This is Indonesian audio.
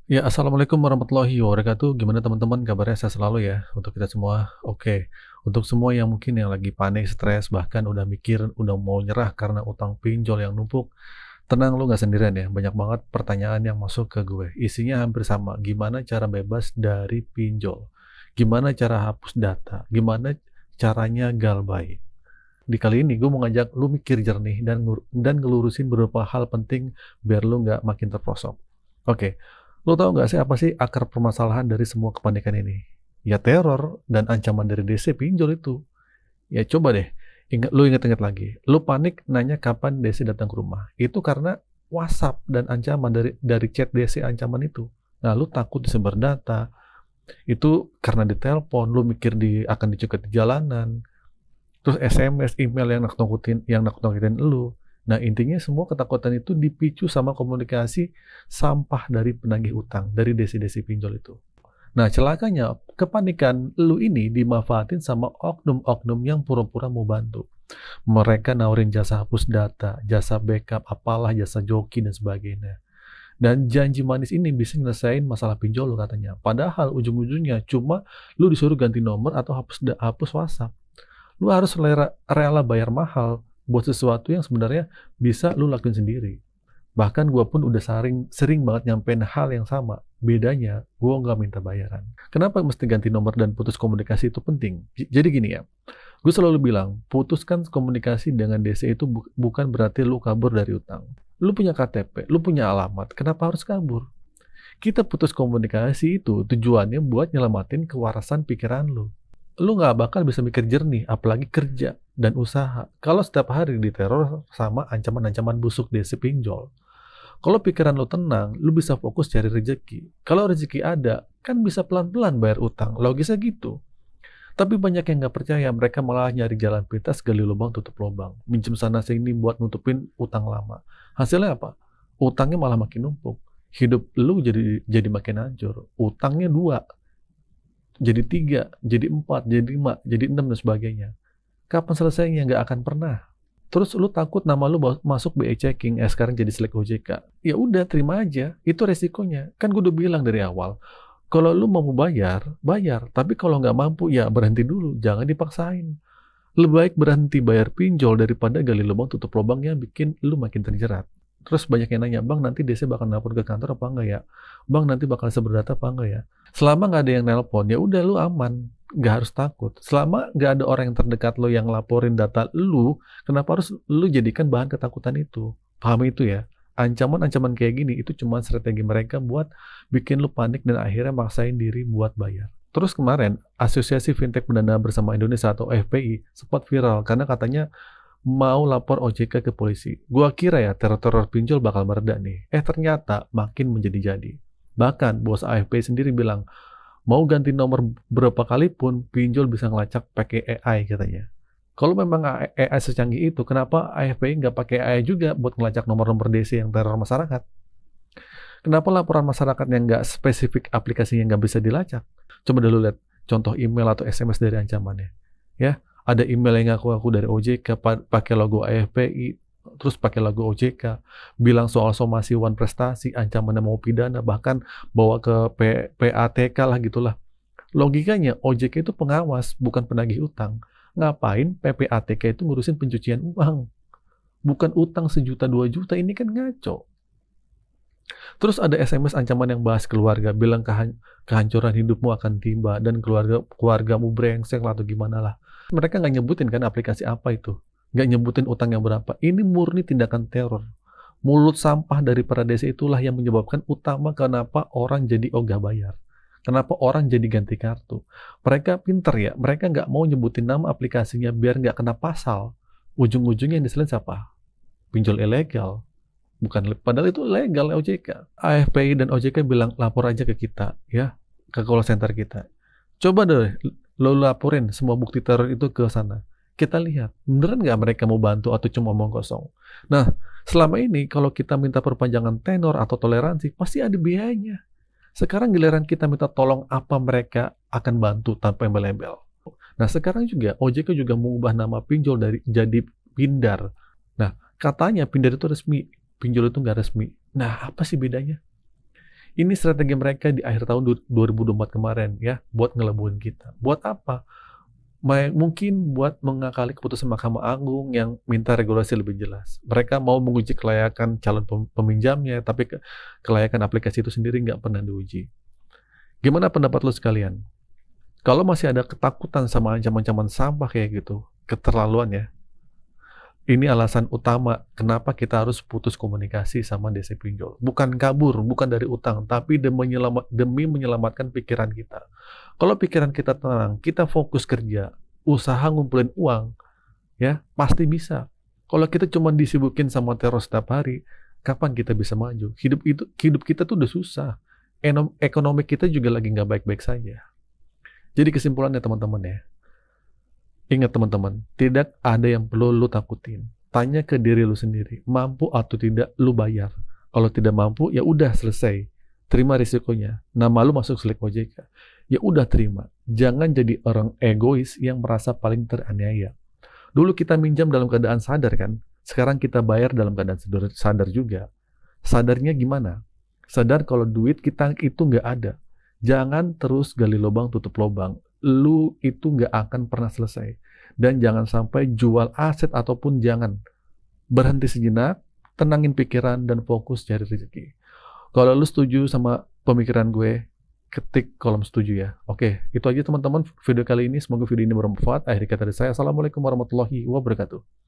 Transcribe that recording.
Ya, assalamualaikum warahmatullahi wabarakatuh. Gimana teman-teman kabarnya? Saya selalu ya untuk kita semua. Oke, untuk semua yang mungkin yang lagi panik, stres, bahkan udah mikir, udah mau nyerah karena utang pinjol yang numpuk, tenang, lu nggak sendirian ya. Banyak banget pertanyaan yang masuk ke gue. Isinya hampir sama. Gimana cara bebas dari pinjol? Gimana cara hapus data? Gimana caranya galbay? Di kali ini gue mau ngajak lu mikir jernih dan ngelurusin beberapa hal penting biar lu nggak makin terprosok. Oke, lu tahu nggak sih apa sih akar permasalahan dari semua kepanikan ini? Ya teror dan ancaman dari DC pinjol itu. Ya coba deh, ingat-ingat lagi. Lu panik nanya kapan DC datang ke rumah. Itu karena WhatsApp dan ancaman dari chat DC ancaman itu. Nah, lu takut disebar data. Itu karena ditelepon, lu mikir akan dicegat di jalanan. Terus SMS, email yang nakut-nakutin lu. Nah, intinya semua ketakutan itu dipicu sama komunikasi sampah dari penagih utang, dari desi-desi pinjol itu. Nah, celakanya, kepanikan lu ini dimanfaatin sama oknum-oknum yang pura-pura mau bantu. Mereka nawarin jasa hapus data, jasa backup, apalah, jasa joki, dan sebagainya. Dan janji manis ini bisa nyelesain masalah pinjol lu katanya. Padahal ujung-ujungnya cuma lu disuruh ganti nomor atau hapus WhatsApp. Lu harus rela bayar mahal buat sesuatu yang sebenarnya bisa lu lakuin sendiri. Bahkan gue pun udah sering banget nyampein hal yang sama. Bedanya, gue nggak minta bayaran. Kenapa mesti ganti nomor dan putus komunikasi itu penting? Jadi gini ya, gue selalu bilang, putuskan komunikasi dengan DC itu bukan berarti lu kabur dari utang. Lu punya KTP, lu punya alamat, kenapa harus kabur? Kita putus komunikasi itu tujuannya buat nyelamatin kewarasan pikiran lu. Lu nggak bakal bisa mikir jernih, apalagi kerja dan usaha. Kalau setiap hari diteror sama ancaman-ancaman busuk DC pinjol. Kalau pikiran lu tenang, lu bisa fokus cari rezeki. Kalau rezeki ada, kan bisa pelan-pelan bayar utang. Logisnya gitu. Tapi banyak yang nggak percaya, mereka malah nyari jalan pintas, gali lubang, tutup lubang. Minjem sana sini buat nutupin utang lama. Hasilnya apa? Utangnya malah makin numpuk. Hidup lu jadi makin hancur. Utangnya 2, jadi 3, jadi 4, jadi 5, jadi 6, dan sebagainya. Kapan selesainya? Nggak akan pernah. Terus lu takut nama lu masuk BE checking, sekarang jadi selek OJK. Ya udah, terima aja. Itu resikonya. Kan gue udah bilang dari awal, kalau lu mau bayar, bayar. Tapi kalau nggak mampu, ya berhenti dulu. Jangan dipaksain. Lebih baik berhenti bayar pinjol daripada gali lubang tutup lubang yang bikin lu makin terjerat. Terus banyak yang nanya, Bang nanti DC bakal nelpon ke kantor apa enggak ya? Bang nanti bakal sebar data apa enggak ya? Selama nggak ada yang nelpon, ya udah lu aman. Nggak harus takut. Selama nggak ada orang yang terdekat lo yang laporin data lu, kenapa harus lu jadikan bahan ketakutan itu? Pahami itu ya. Ancaman-ancaman kayak gini itu cuma strategi mereka buat bikin lu panik dan akhirnya maksain diri buat bayar. Terus kemarin, Asosiasi Fintech Pendana Bersama Indonesia atau FPI sempat viral karena katanya mau lapor OJK ke polisi. Gua kira ya teror-teror pinjol bakal mereda nih. Ternyata makin menjadi-jadi. Bahkan bos AFP sendiri bilang, mau ganti nomor berapa kali pun pinjol bisa ngelacak pakai AI katanya. Kalau memang AI secanggih itu, kenapa AFP nggak pakai AI juga buat ngelacak nomor-nomor DC yang teror masyarakat? Kenapa laporan masyarakat yang nggak spesifik aplikasinya nggak bisa dilacak? Coba dulu lihat contoh email atau SMS dari ancamannya. Ya, ada email yang ngaku-ngaku dari OJK, pakai logo AFPI, terus pakai logo OJK, bilang soal somasi wan prestasi, ancamannya mau pidana, bahkan bawa ke PATK lah gitulah. Logikanya OJK itu pengawas, bukan penagih utang. Ngapain PPATK itu ngurusin pencucian uang? Bukan utang 1 juta 2 juta, ini kan ngaco. Terus ada SMS ancaman yang bahas keluarga, bilang kehancuran hidupmu akan tiba dan keluargamu brengsek lah atau gimana lah. Mereka nggak nyebutin kan aplikasi apa itu, nggak nyebutin utangnya berapa. Ini murni tindakan teror. Mulut sampah dari para desa itulah yang menyebabkan utama kenapa orang jadi ogah bayar. Kenapa orang jadi ganti kartu. Mereka pinter ya, mereka nggak mau nyebutin nama aplikasinya biar nggak kena pasal. Ujung-ujungnya yang diselin siapa? Pinjol ilegal. Bukan, padahal itu legal OJK. AFPI dan OJK bilang lapor aja ke kita, ya, ke call center kita. Coba deh, lo laporin semua bukti teror itu ke sana. Kita lihat, beneran nggak mereka mau bantu atau cuma omong kosong. Nah, selama ini kalau kita minta perpanjangan tenor atau toleransi, pasti ada biayanya. Sekarang giliran kita minta tolong apa mereka akan bantu tanpa embel-embel. Nah, sekarang juga OJK juga mengubah nama pinjol dari jadi Pindar. Nah, katanya Pindar itu resmi, pinjol itu nggak resmi. Nah, apa sih bedanya? Ini strategi mereka di akhir tahun 2024 kemarin ya, buat ngelabuin kita. Buat apa? Mungkin buat mengakali keputusan Mahkamah Agung yang minta regulasi lebih jelas. Mereka mau menguji kelayakan calon peminjamnya, tapi kelayakan aplikasi itu sendiri nggak pernah diuji. Gimana pendapat lo sekalian? Kalau masih ada ketakutan sama ancaman-ancaman sampah kayak gitu, keterlaluan ya. Ini alasan utama kenapa kita harus putus komunikasi sama DC pinjol. Bukan kabur, bukan dari utang, tapi demi menyelamatkan pikiran kita. Kalau pikiran kita tenang, kita fokus kerja, usaha ngumpulin uang, ya pasti bisa. Kalau kita cuma disibukin sama teror setiap hari, kapan kita bisa maju? Hidup kita tuh udah susah. Ekonomi kita juga lagi nggak baik-baik saja. Jadi kesimpulannya teman-teman ya, ingat teman-teman, tidak ada yang perlu lu takutin. Tanya ke diri lu sendiri, mampu atau tidak lu bayar. Kalau tidak mampu, ya udah selesai. Terima risikonya. Nama lu masuk selek OJK. Ya udah terima. Jangan jadi orang egois yang merasa paling teraniaya. Dulu kita minjam dalam keadaan sadar kan? Sekarang kita bayar dalam keadaan sadar juga. Sadarnya gimana? Sadar kalau duit kita itu nggak ada. Jangan terus gali lubang tutup lubang. Lu itu nggak akan pernah selesai. Dan jangan sampai jual aset ataupun jangan. Berhenti sejenak, tenangin pikiran, dan fokus cari rezeki. Kalau lu setuju sama pemikiran gue, ketik kolom setuju ya. Oke, itu aja teman-teman video kali ini. Semoga video ini bermanfaat. Akhir kata dari saya, Assalamualaikum warahmatullahi wabarakatuh.